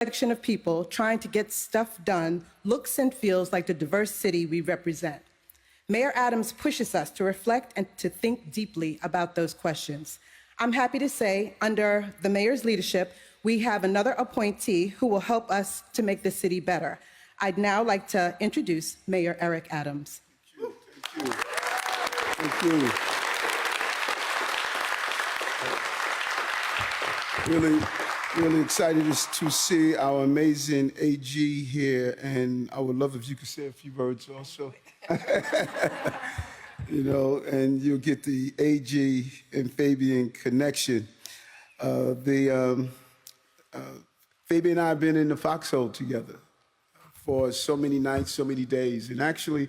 collection of people trying to get stuff done looks and feels like the diverse city we represent. Mayor Adams pushes us to reflect and to think deeply about those questions. I'm happy to say, under the mayor's leadership, we have another appointee who will help us to make the city better. I'd now like to introduce Mayor Eric Adams. Thank you. Thank you. Really excited to see our amazing AG here, and I would love if you could say a few words also. You know, and you'll get the AG and Fabien connection. Fabien and I have been in the foxhole together for so many nights, so many days, and actually,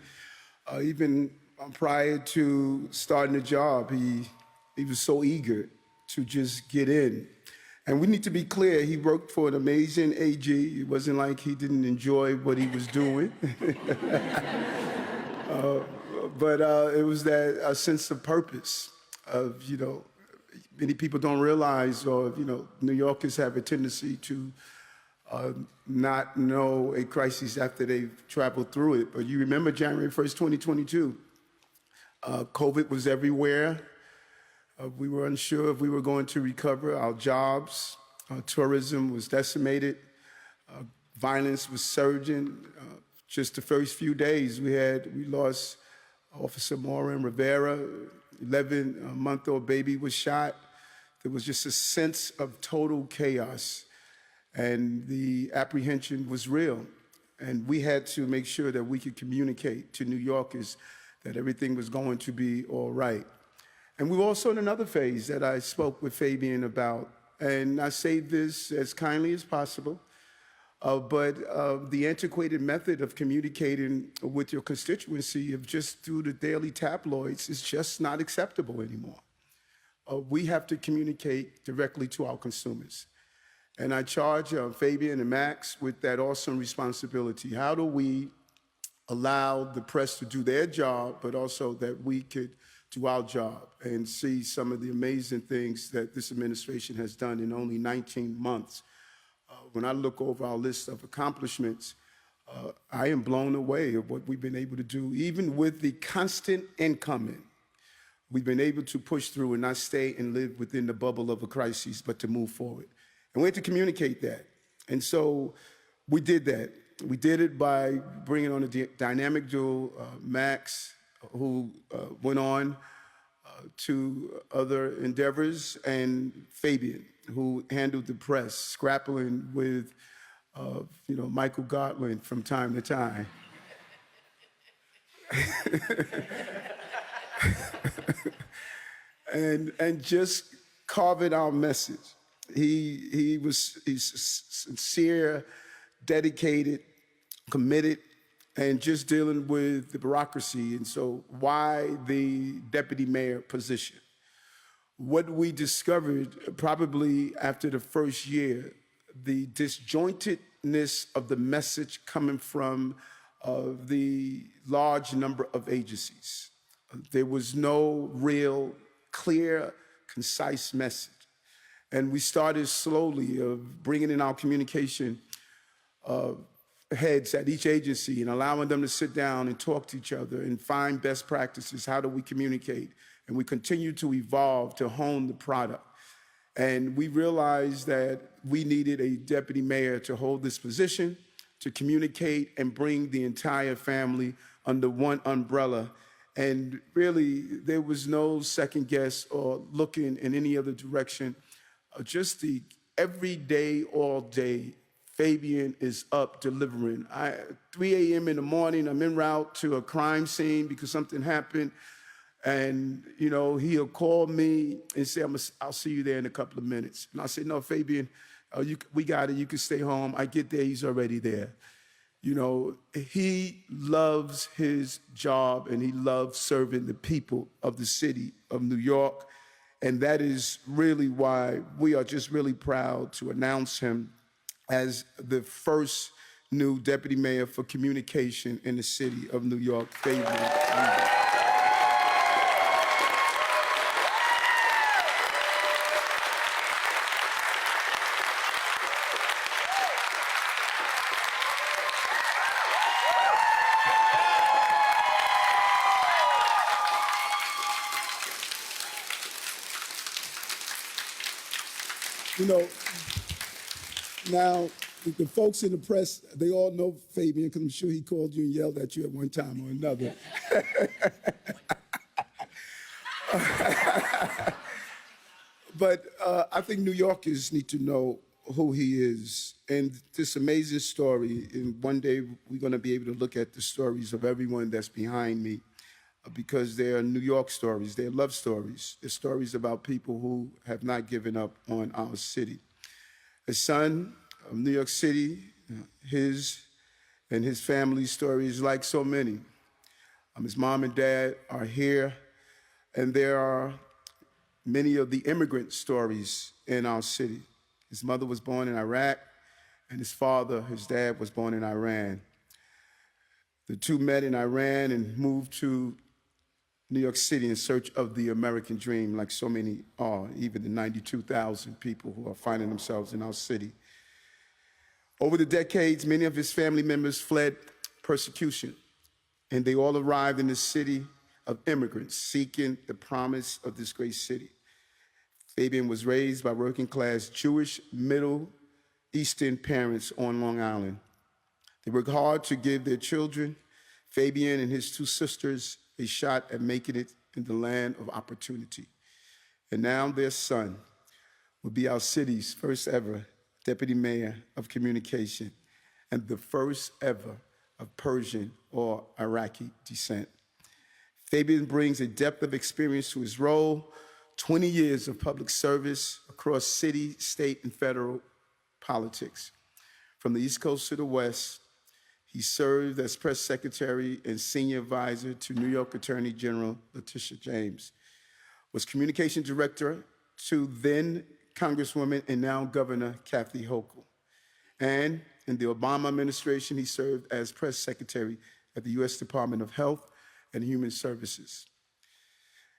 even prior to starting the job, he was so eager to just get in. And we need to be clear, he worked for an amazing AG. It wasn't like he didn't enjoy what he was doing. But it was that sense of purpose of, you know, many people don't realize, or, you know, New Yorkers have a tendency to not know a crisis after they've traveled through it. But you remember January 1st, 2022, COVID was everywhere. We were unsure if we were going to recover. Our jobs, tourism was decimated. Violence was surging. Just the first few days, we lost Officer Maureen Rivera. 11-month-old baby was shot. There was just a sense of total chaos, and the apprehension was real. And we had to make sure that we could communicate to New Yorkers that everything was going to be all right. And we were also in another phase that I spoke with Fabien about, and I say this as kindly as possible, but the antiquated method of communicating with your constituency of just through the daily tabloids is just not acceptable anymore. We have to communicate directly to our consumers. And I charge Fabien and Max with that awesome responsibility. How do we allow the press to do their job, but also that we could do our job and see some of the amazing things that this administration has done in only 19 months. When I look over our list of accomplishments, I am blown away of what we've been able to do. Even with the constant incoming, we've been able to push through and not stay and live within the bubble of a crisis, but to move forward. And we had to communicate that. And so we did that. We did it by bringing on a dynamic duo, Max, who went on to other endeavors, and Fabien, who handled the press, grappling with, you know, Michael Gartland from time to time. and just carving our message. He's sincere, dedicated, committed, and just dealing with the bureaucracy. And so why the deputy mayor position? What we discovered probably after the first year, the disjointedness of the message coming from the large number of agencies. There was no real clear, concise message. And we started slowly of bringing in our communication heads at each agency and allowing them to sit down and talk to each other and find best practices. How do we communicate? And we continue to evolve to hone the product. And we realized that we needed a deputy mayor to hold this position, to communicate and bring the entire family under one umbrella. And really, there was no second guess or looking in any other direction. Just the every day, all day, Fabien is up delivering. 3 a.m. in the morning, I'm en route to a crime scene because something happened. And, you know, he'll call me and say, I'll see you there in a couple of minutes. And I say, no, Fabien, we got it. You can stay home. I get there. He's already there. You know, he loves his job and he loves serving the people of the city of New York. And that is really why we are just really proud to announce him as the first new deputy mayor for communication in the city of New York, Fabien. You know, now, the folks in the press, they all know Fabien, because I'm sure he called you and yelled at you at one time or another. But I think New Yorkers need to know who he is. And this amazing story, and one day we're going to be able to look at the stories of everyone that's behind me, because they are New York stories, they're love stories. They're stories about people who have not given up on our city. A son of New York City, his and his family's story is like so many. His mom and dad are here, and there are many of the immigrant stories in our city. His mother was born in Iraq, and his father, his dad, was born in Iran. The two met in Iran and moved to New York City in search of the American dream, like so many are, even the 92,000 people who are finding themselves in our city. Over the decades, many of his family members fled persecution, and they all arrived in the city of immigrants seeking the promise of this great city. Fabien was raised by working-class Jewish Middle Eastern parents on Long Island. They worked hard to give their children, Fabien and his two sisters, a shot at making it in the land of opportunity. And now their son will be our city's first ever deputy mayor of communication and the first ever of Persian or Iraqi descent. Fabien brings a depth of experience to his role, 20 years of public service across city, state, and federal politics. From the East Coast to the West, he served as press secretary and senior advisor to New York Attorney General Letitia James, was communication director to then Congresswoman and now Governor Kathy Hochul. And in the Obama administration, he served as press secretary at the U.S. Department of Health and Human Services.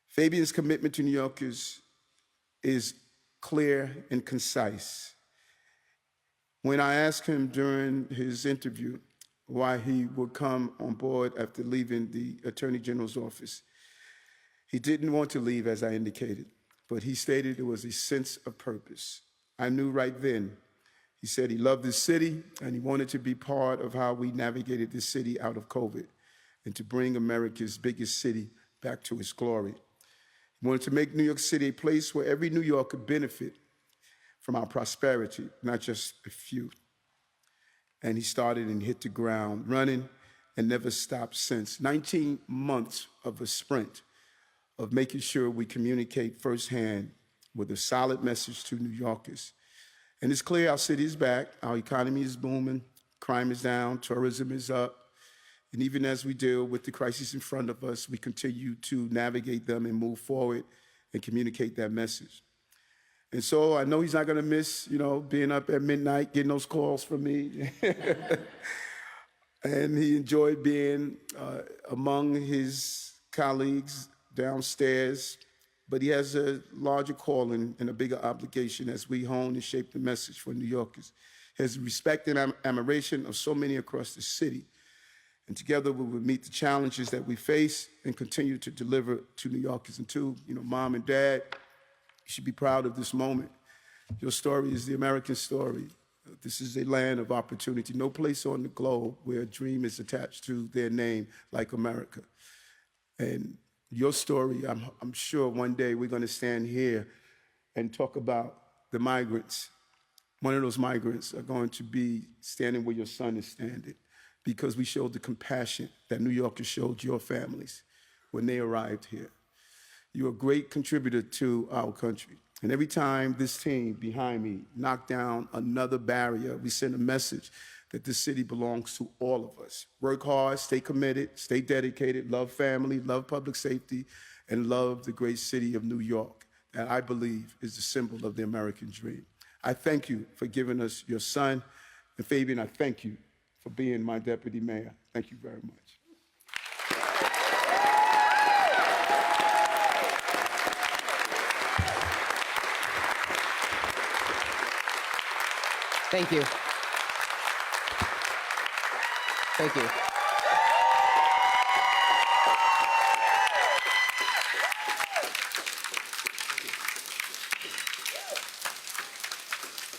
Fabien's commitment to New Yorkers is clear and concise. When I asked him during his interview why he would come on board after leaving the Attorney General's office, he didn't want to leave, as I indicated, but he stated it was a sense of purpose. I knew right then. He said he loved this city and he wanted to be part of how we navigated this city out of COVID and to bring America's biggest city back to its glory. He wanted to make New York City a place where every New Yorker could benefit from our prosperity, not just a few. And he started and hit the ground running and never stopped since. 19 months of a sprint of making sure we communicate firsthand with a solid message to New Yorkers. And it's clear our city is back, our economy is booming, crime is down, tourism is up. And even as we deal with the crises in front of us, we continue to navigate them and move forward and communicate that message. And so I know he's not gonna miss, being up at midnight, getting those calls from me. And he enjoyed being among his colleagues downstairs, but he has a larger calling and a bigger obligation as we hone and shape the message for New Yorkers. He has respect and admiration of so many across the city. And together we will meet the challenges that we face and continue to deliver to New Yorkers. And to, Mom and Dad, you should be proud of this moment. Your story is the American story. This is a land of opportunity. No place on the globe where a dream is attached to their name like America. And your story, I'm sure one day we're going to stand here and talk about the migrants. One of those migrants are going to be standing where your son is standing because we showed the compassion that New Yorkers showed your families when they arrived here. You're a great contributor to our country. And every time this team behind me knock down another barrier, we send a message that this city belongs to all of us. Work hard, stay committed, stay dedicated, love family, love public safety, and love the great city of New York that I believe is the symbol of the American dream. I thank you for giving us your son. And Fabien, I thank you for being my deputy mayor. Thank you very much. Thank you. Thank you.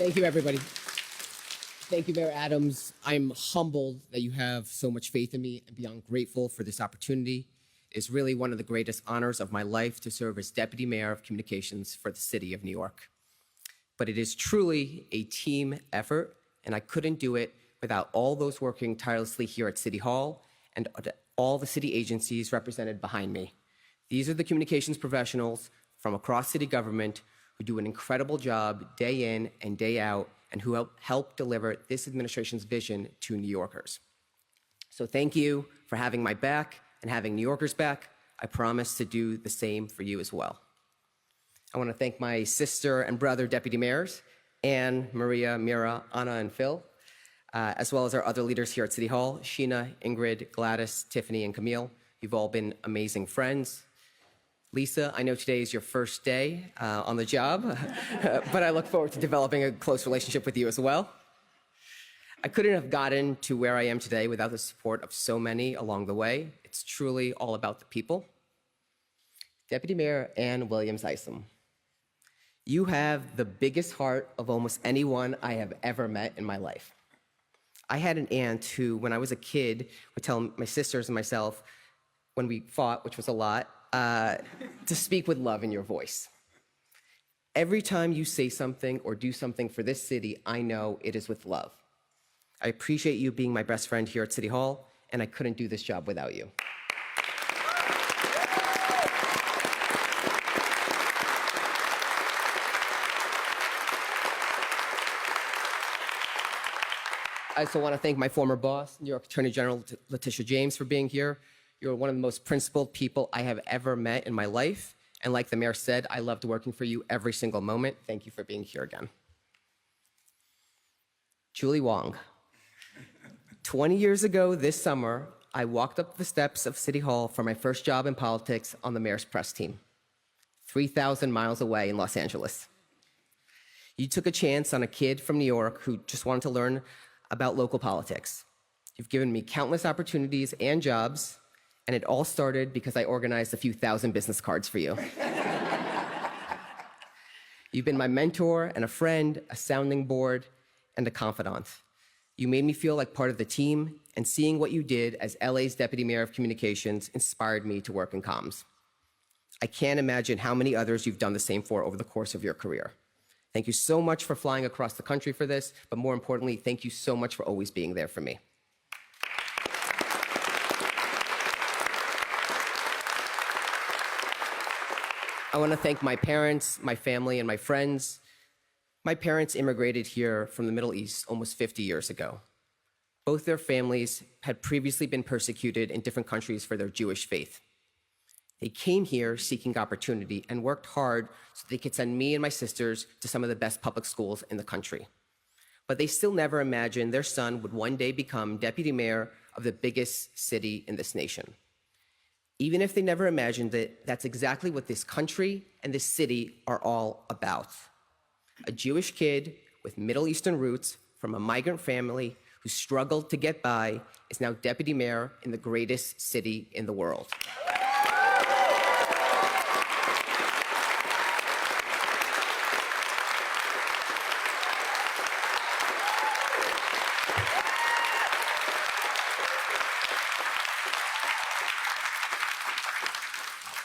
Thank you, everybody. Thank you, Mayor Adams. I'm humbled that you have so much faith in me and beyond grateful for this opportunity. It is really one of the greatest honors of my life to serve as Deputy Mayor of Communications for the City of New York. But it is truly a team effort, and I couldn't do it without all those working tirelessly here at City Hall and all the city agencies represented behind me. These are the communications professionals from across city government who do an incredible job day in and day out and who help deliver this administration's vision to New Yorkers. So thank you for having my back and having New Yorkers back. I promise to do the same for you as well. I want to thank my sister and brother deputy mayors, Anne, Maria, Mira, Anna, and Phil, as well as our other leaders here at City Hall, Sheena, Ingrid, Gladys, Tiffany, and Camille. You've all been amazing friends. Lisa, I know today is your first day on the job, but I look forward to developing a close relationship with you as well. I couldn't have gotten to where I am today without the support of so many along the way. It's truly all about the people. Deputy Mayor Ann Williams-Isom, you have the biggest heart of almost anyone I have ever met in my life. I had an aunt who, when I was a kid, would tell my sisters and myself, when we fought, which was a lot, to speak with love in your voice. Every time you say something or do something for this city, I know it is with love. I appreciate you being my best friend here at City Hall, and I couldn't do this job without you. I also want to thank my former boss, New York Attorney General Letitia James, for being here. You're one of the most principled people I have ever met in my life. And like the mayor said, I loved working for you every single moment. Thank you for being here again. Julie Wong. 20 years ago this summer, I walked up the steps of City Hall for my first job in politics on the mayor's press team, 3,000 miles away in Los Angeles. You took a chance on a kid from New York who just wanted to learn about local politics. You've given me countless opportunities and jobs, and it all started because I organized a few thousand business cards for you. You've been my mentor and a friend, a sounding board, and a confidant. You made me feel like part of the team, and seeing what you did as LA's Deputy Mayor of Communications inspired me to work in comms. I can't imagine how many others you've done the same for over the course of your career. Thank you so much for flying across the country for this, but more importantly, thank you so much for always being there for me. I want to thank my parents, my family, and my friends. My parents immigrated here from the Middle East almost 50 years ago. Both their families had previously been persecuted in different countries for their Jewish faith. They came here seeking opportunity and worked hard so they could send me and my sisters to some of the best public schools in the country. But they still never imagined their son would one day become deputy mayor of the biggest city in this nation. Even if they never imagined it, that's exactly what this country and this city are all about. A Jewish kid with Middle Eastern roots from a migrant family who struggled to get by is now deputy mayor in the greatest city in the world.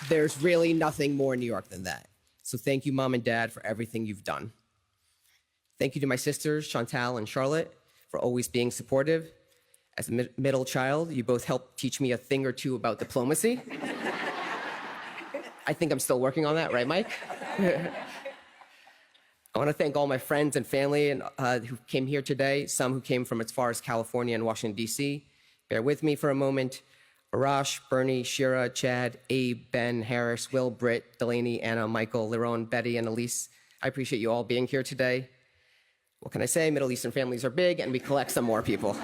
There's really nothing more New York than that. So thank you, Mom and Dad, for everything you've done. Thank you to my sisters, Chantal and Charlotte, for always being supportive. As a middle child, you both helped teach me a thing or two about diplomacy. I think I'm still working on that, right, Mike? I want to thank all my friends and family who came here today, some who came from as far as California and Washington, D.C. Bear with me for a moment. Arash, Bernie, Shira, Chad, Abe, Ben, Harris, Will, Britt, Delaney, Anna, Michael, Liron, Betty, and Elise. I appreciate you all being here today. What can I say? Middle Eastern families are big, and we collect some more people.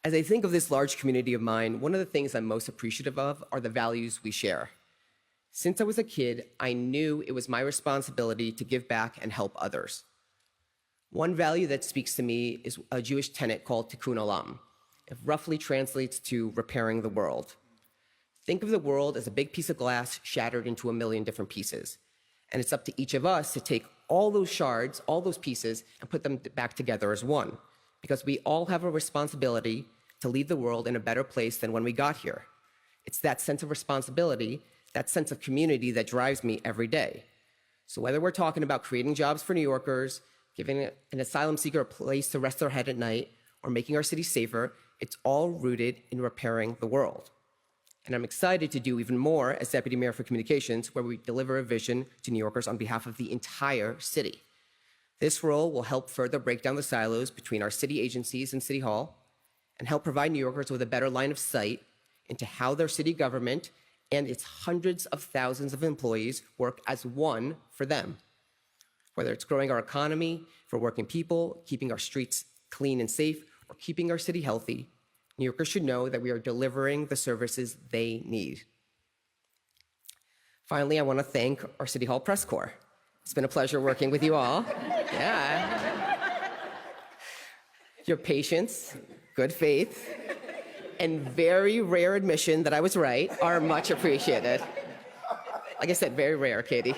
As I think of this large community of mine, one of the things I'm most appreciative of are the values we share. Since I was a kid, I knew it was my responsibility to give back and help others. One value that speaks to me is a Jewish tenet called Tikkun Olam. It roughly translates to repairing the world. Think of the world as a big piece of glass shattered into a million different pieces. And it's up to each of us to take all those shards, all those pieces, and put them back together as one. Because we all have a responsibility to leave the world in a better place than when we got here. It's that sense of responsibility, that sense of community that drives me every day. So whether we're talking about creating jobs for New Yorkers, giving an asylum seeker a place to rest their head at night, or making our city safer, it's all rooted in repairing the world. And I'm excited to do even more as Deputy Mayor for Communications, where we deliver a vision to New Yorkers on behalf of the entire city. This role will help further break down the silos between our city agencies and City Hall, and help provide New Yorkers with a better line of sight into how their city government and its hundreds of thousands of employees work as one for them. Whether it's growing our economy for working people, keeping our streets clean and safe, or keeping our city healthy, New Yorkers should know that we are delivering the services they need. Finally, I want to thank our City Hall press corps. It's been a pleasure working with you all. Yeah. Your patience, good faith, and very rare admission that I was right are much appreciated. Like I said, very rare, Katie.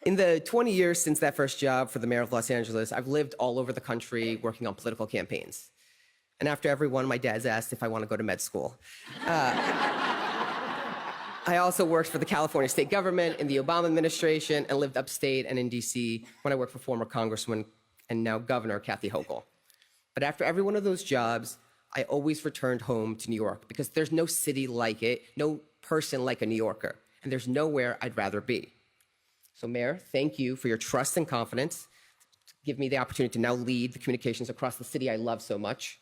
In the 20 years since that first job for the mayor of Los Angeles, I've lived all over the country working on political campaigns. And after every one, my dad's asked if I want to go to med school. I also worked for the California state government in the Obama administration and lived upstate and in DC when I worked for former Congresswoman and now Governor Kathy Hochul. But after every one of those jobs, I always returned home to New York because there's no city like it, no person like a New Yorker, and there's nowhere I'd rather be. So Mayor, thank you for your trust and confidence to give me the opportunity to now lead the communications across the city I love so much.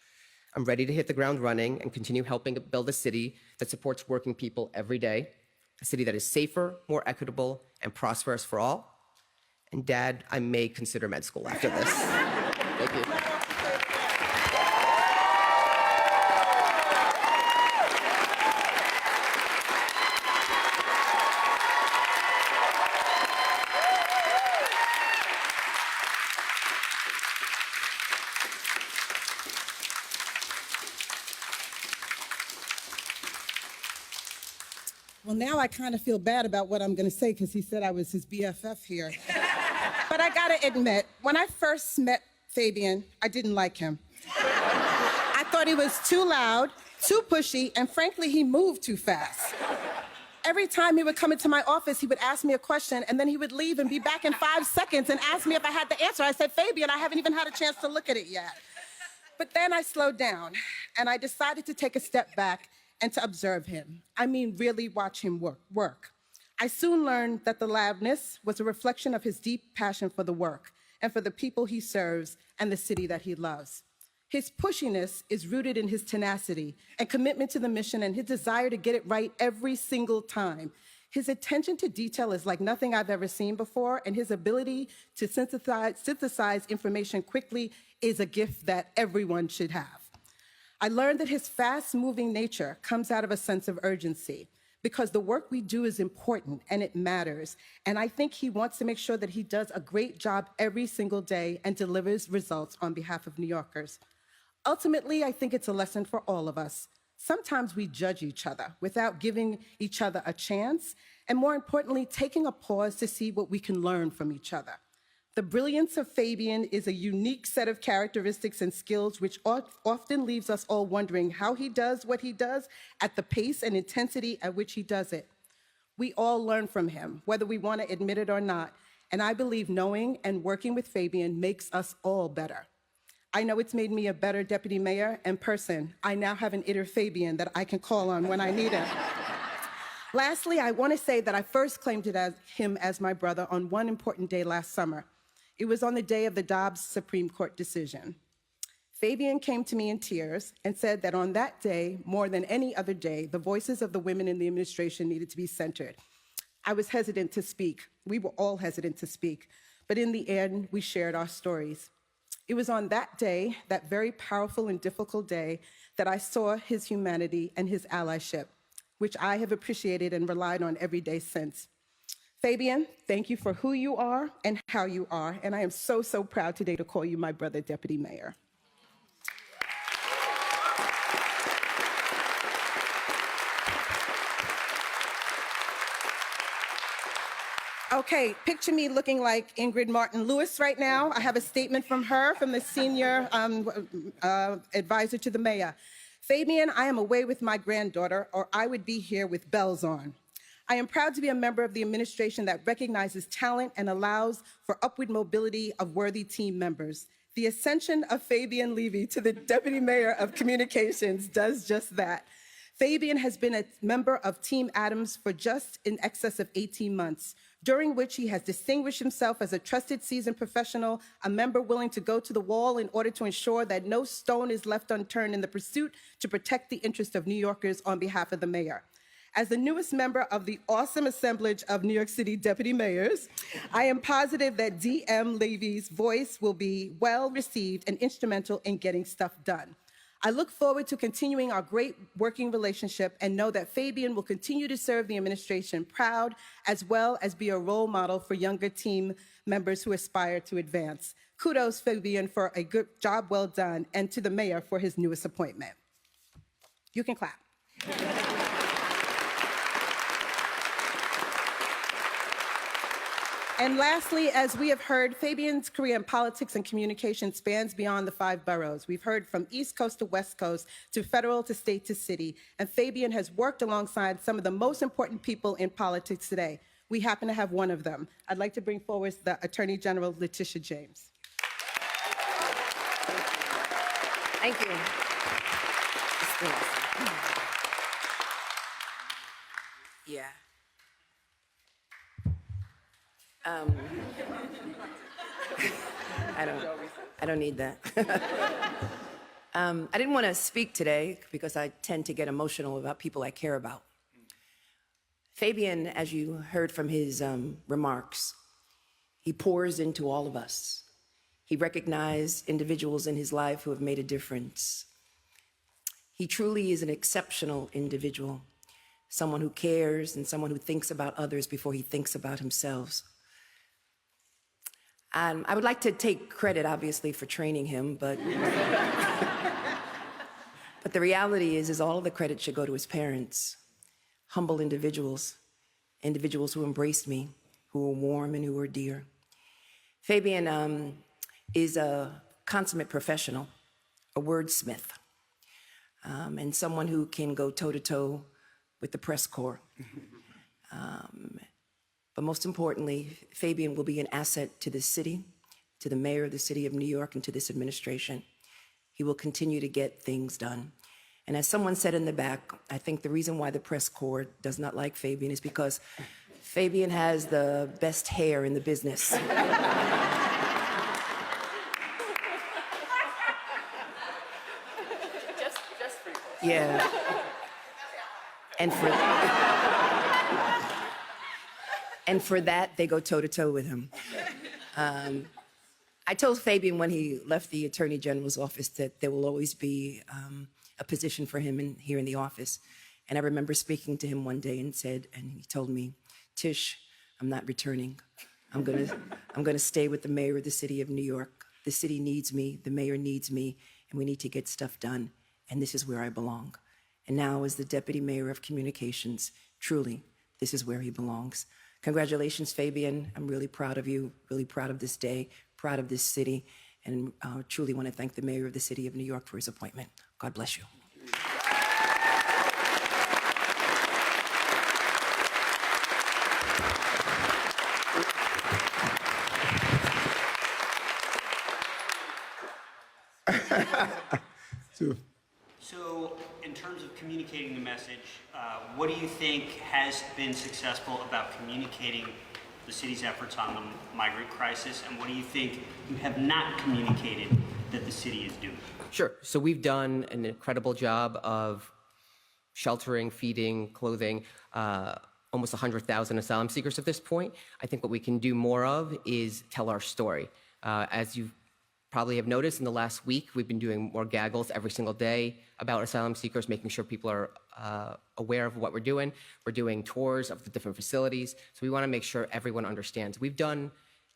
I'm ready to hit the ground running and continue helping build a city that supports working people every day, a city that is safer, more equitable, and prosperous for all. And Dad, I may consider med school after this. Thank you. Well, now I kind of feel bad about what I'm going to say because he said I was his BFF here. But I got to admit, when I first met Fabien, I didn't like him. I thought he was too loud, too pushy, and frankly, he moved too fast. Every time he would come into my office, he would ask me a question, and then he would leave and be back in 5 seconds and ask me if I had the answer. I said, Fabien, I haven't even had a chance to look at it yet. But then I slowed down, and I decided to take a step back and to observe him. I mean, really watch him work. I soon learned that the loudness was a reflection of his deep passion for the work and for the people he serves and the city that he loves. His pushiness is rooted in his tenacity and commitment to the mission and his desire to get it right every single time. His attention to detail is like nothing I've ever seen before, and his ability to synthesize information quickly is a gift that everyone should have. I learned that his fast-moving nature comes out of a sense of urgency because the work we do is important and it matters. And I think he wants to make sure that he does a great job every single day and delivers results on behalf of New Yorkers. Ultimately, I think it's a lesson for all of us. Sometimes we judge each other without giving each other a chance, and more importantly, taking a pause to see what we can learn from each other. The brilliance of Fabien is a unique set of characteristics and skills which often leaves us all wondering how he does what he does at the pace and intensity at which he does it. We all learn from him, whether we want to admit it or not, and I believe knowing and working with Fabien makes us all better. I know it's made me a better deputy mayor and person. I now have an inner Fabien that I can call on when I need him. Lastly, I want to say that I first claimed him as my brother on one important day last summer. It was on the day of the Dobbs Supreme Court decision. Fabien came to me in tears and said that on that day, more than any other day, the voices of the women in the administration needed to be centered. I was hesitant to speak. We were all hesitant to speak. But in the end, we shared our stories. It was on that day, that very powerful and difficult day, that I saw his humanity and his allyship, which I have appreciated and relied on every day since. Fabien, thank you for who you are and how you are, and I am so, so proud today to call you my brother, Deputy Mayor. Okay, picture me looking like Ingrid Martin Lewis right now. I have a statement from her, from the senior advisor to the mayor. Fabien, I am away with my granddaughter, or I would be here with bells on. I am proud to be a member of the administration that recognizes talent and allows for upward mobility of worthy team members. The ascension of Fabien Levy to the Deputy Mayor of Communications does just that. Fabien has been a member of Team Adams for just in excess of 18 months, during which he has distinguished himself as a trusted, seasoned professional, a member willing to go to the wall in order to ensure that no stone is left unturned in the pursuit to protect the interests of New Yorkers on behalf of the mayor. As the newest member of the awesome assemblage of New York City deputy mayors, I am positive that DM Levy's voice will be well received and instrumental in getting stuff done. I look forward to continuing our great working relationship and know that Fabien will continue to serve the administration proud, as well as be a role model for younger team members who aspire to advance. Kudos, Fabien, for a good job well done, and to the mayor for his newest appointment. You can clap. And lastly, as we have heard, Fabien's career in politics and communication spans beyond the 5 boroughs. We've heard from East Coast to West Coast, to federal to state to city, and Fabien has worked alongside some of the most important people in politics today. We happen to have one of them. I'd like to bring forward the Attorney General, Letitia James. Thank you. Yeah. I don't need that. I didn't want to speak today because I tend to get emotional about people I care about. Fabien, as you heard from his remarks, he pours into all of us. He recognized individuals in his life who have made a difference. He truly is an exceptional individual, someone who cares and someone who thinks about others before he thinks about himself. I would like to take credit, obviously, for training him, but but the reality is all of the credit should go to his parents, humble individuals who embraced me, who were warm and who were dear. Fabien is a consummate professional, a wordsmith, and someone who can go toe-to-toe with the press corps. But most importantly, Fabien will be an asset to this city, to the mayor of the city of New York, and to this administration. He will continue to get things done. And as someone said in the back, I think the reason why the press corps does not like Fabien is because Fabien has the best hair in the business. Just for you. Yeah. And for that, they go toe-to-toe with him. I told Fabien when he left the Attorney General's office that there will always be a position for him here in the office. And I remember speaking to him one day and he told me, Tish, I'm not returning. I'm gonna stay with the mayor of the city of New York. The city needs me, the mayor needs me, and we need to get stuff done. And this is where I belong. And now as the Deputy Mayor of Communications, truly, this is where he belongs. Congratulations, Fabien. I'm really proud of you, really proud of this day, proud of this city, and truly want to thank the mayor of the city of New York for his appointment. God bless you. So, in terms of communicating the message, what do you think has been successful about communicating the city's efforts on the migrant crisis, and what do you think you have not communicated that the city is doing? Sure. So we've done an incredible job of sheltering, feeding, clothing almost 100,000 asylum seekers at this point. I think what we can do more of is tell our story. As you probably have noticed in the last week, we've been doing more gaggles every single day about asylum seekers, making sure people are aware of what we're doing. We're doing tours of the different facilities. So we want to make sure everyone understands. We've done,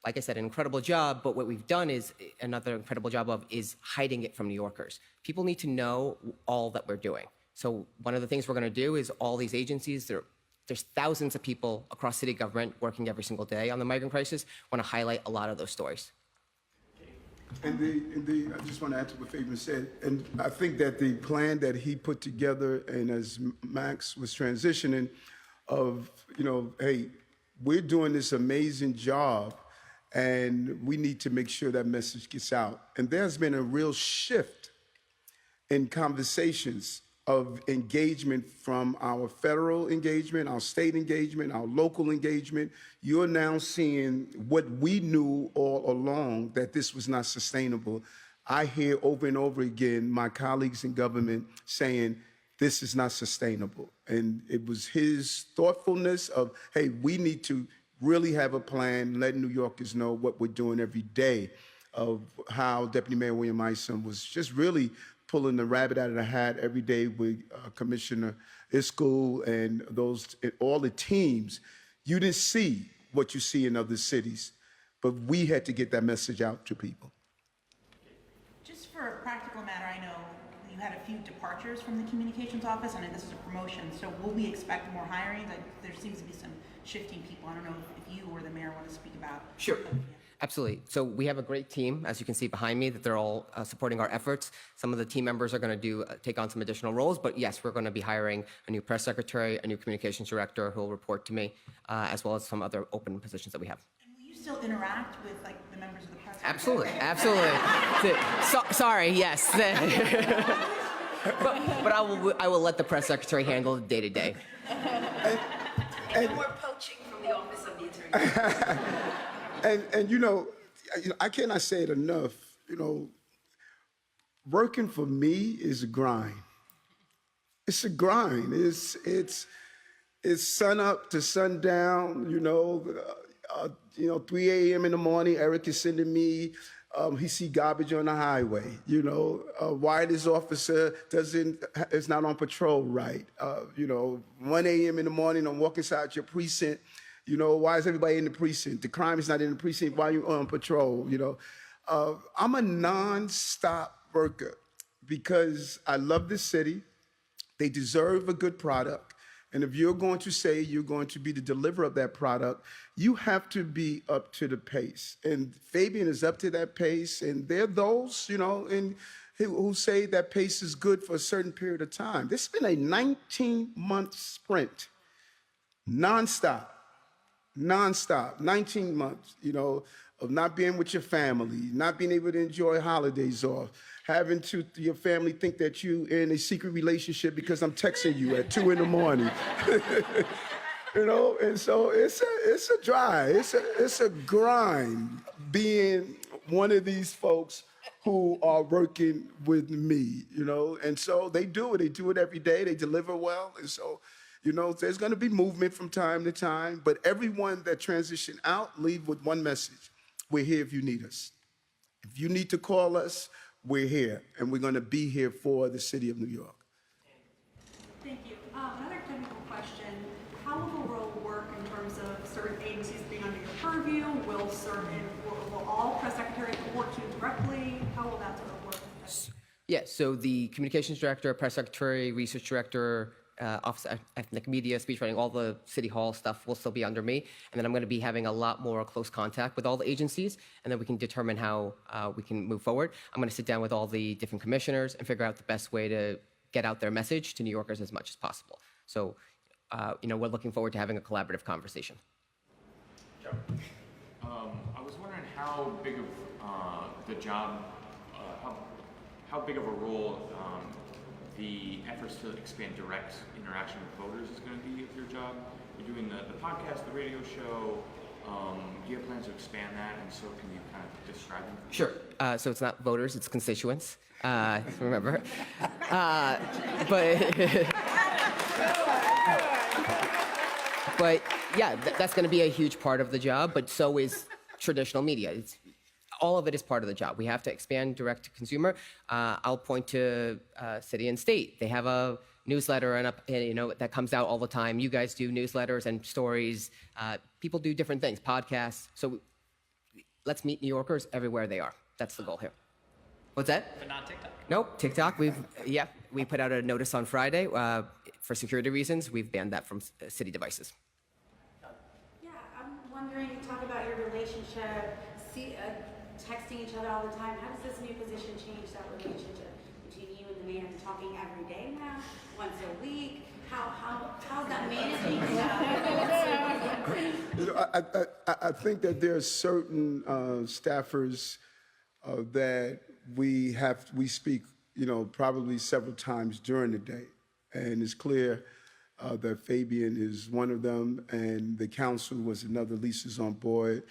like I said, an incredible job, but what we've done is another incredible job of is hiding it from New Yorkers. People need to know all that we're doing. So one of the things we're going to do is all these agencies, they're there's thousands of people across city government working every single day on the migrant crisis. I want to highlight a lot of those stories. And I just want to add to what Fabien said, and I think that the plan that he put together, and as Max was transitioning, of, hey, we're doing this amazing job, and we need to make sure that message gets out. And there's been a real shift in conversations of engagement from our federal engagement, our state engagement, our local engagement. You're now seeing what we knew all along, that this was not sustainable. I hear over and over again my colleagues in government saying, this is not sustainable. And it was his thoughtfulness of, hey, we need to really have a plan, let New Yorkers know what we're doing every day, of how Deputy Mayor William Isom was just really pulling the rabbit out of the hat every day with Commissioner Iscool and all the teams. You didn't see what you see in other cities, but we had to get that message out to people. Just for a practical matter, I know you had a few departures from the communications office, and this is a promotion, so will we expect more hiring? Like, there seems to be some shifting people. I don't know if you or the mayor want to speak about. Sure. Absolutely. So we have a great team, as you can see behind me, that they're all supporting our efforts. Some of the team members are going to take on some additional roles, but yes, we're going to be hiring a new press secretary, a new communications director who will report to me, as well as some other open positions that we have. And will you still interact with the members of the press? Absolutely, absolutely. Sorry, yes. but I will let the press secretary handle the day-to-day. No more poaching from the office of the attorney. And I cannot say it enough, working for me is a grind. It's a grind. It's sun up to sundown, 3 a.m. in the morning, Eric is sending me, he see garbage on the highway, why this officer is not on patrol right, 1 a.m. in the morning, I'm walking inside your precinct, why is everybody in the precinct? The crime is not in the precinct. Why are you on patrol? I'm a non-stop worker because I love this city. They deserve a good product. And if you're going to say you're going to be the deliverer of that product, you have to be up to the pace. And Fabien is up to that pace. And there are those, who say that pace is good for a certain period of time. This has been a 19-month sprint, nonstop. 19 months, of not being with your family, not being able to enjoy holidays off, having your family think that you in a secret relationship because I'm texting you at 2 in the morning. And so it's a drive, it's a grind being one of these folks who are working with me, and so they do it every day, they deliver well, and so there's going to be movement from time to time, but everyone that transition out leave with one message. We're here if you need us. If you need to call us, we're here, and we're going to be here for the city of New York. Thank you. Another technical question. How will the role work in terms of certain agencies being under your purview? Will all press secretaries report to you directly? How will that sort of work? Yeah, so the communications director, press secretary, research director, Office of Ethnic Media, speechwriting, all the City Hall stuff will still be under me. And then I'm going to be having a lot more close contact with all the agencies, and then we can determine how we can move forward. I'm going to sit down with all the different commissioners and figure out the best way to get out their message to New Yorkers as much as possible. So, we're looking forward to having a collaborative conversation. Joe. I was wondering how big of the job, how big of a role the efforts to expand direct interaction with voters is going to be of your job. You're doing the podcast, the radio show. Do you have plans to expand that? And so can you kind of describe them? Sure. So it's not voters, it's constituents. Remember. But yeah, that's going to be a huge part of the job, but so is traditional media. All of it is part of the job. We have to expand direct to consumer. I'll point to City and State. They have a newsletter that comes out all the time. You guys do newsletters and stories. People do different things, podcasts. So let's meet New Yorkers everywhere they are. That's the goal here. What's that? But not TikTok. Nope, TikTok. We put out a notice on Friday. for security reasons, we've banned that from city devices. Yeah, I'm wondering, you talk about your relationship, texting each other all the time. How does this new position change that relationship between you and the mayor? Talking every day now, once a week? How's that managing that? I think that there are certain staffers that we speak, probably several times during the day, and it's clear that Fabien is one of them, and the council was another. Lisa's on board,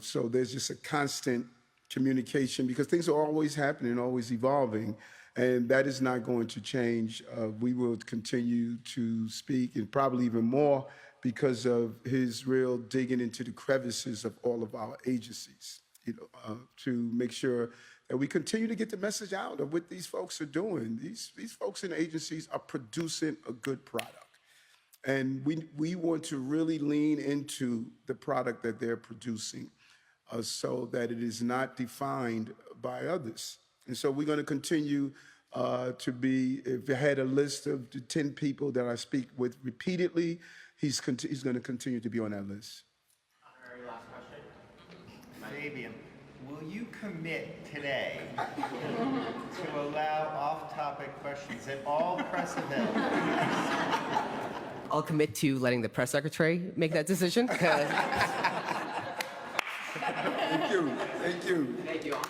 so there's just a constant communication because things are always happening, always evolving. And that is not going to change. We will continue to speak, and probably even more because of his real digging into the crevices of all of our agencies, to make sure that we continue to get the message out of what these folks are doing. These folks in the agencies are producing a good product. And we want to really lean into the product that they're producing so that it is not defined by others. And so we're going to continue to be, if I had a list of the 10 people that I speak with repeatedly, he's going to continue to be on that list. Honorary last question. Fabien, will you commit today to allow off-topic questions at all press events? I'll commit to letting the press secretary make that decision. Thank you. Thank you. Thank you all.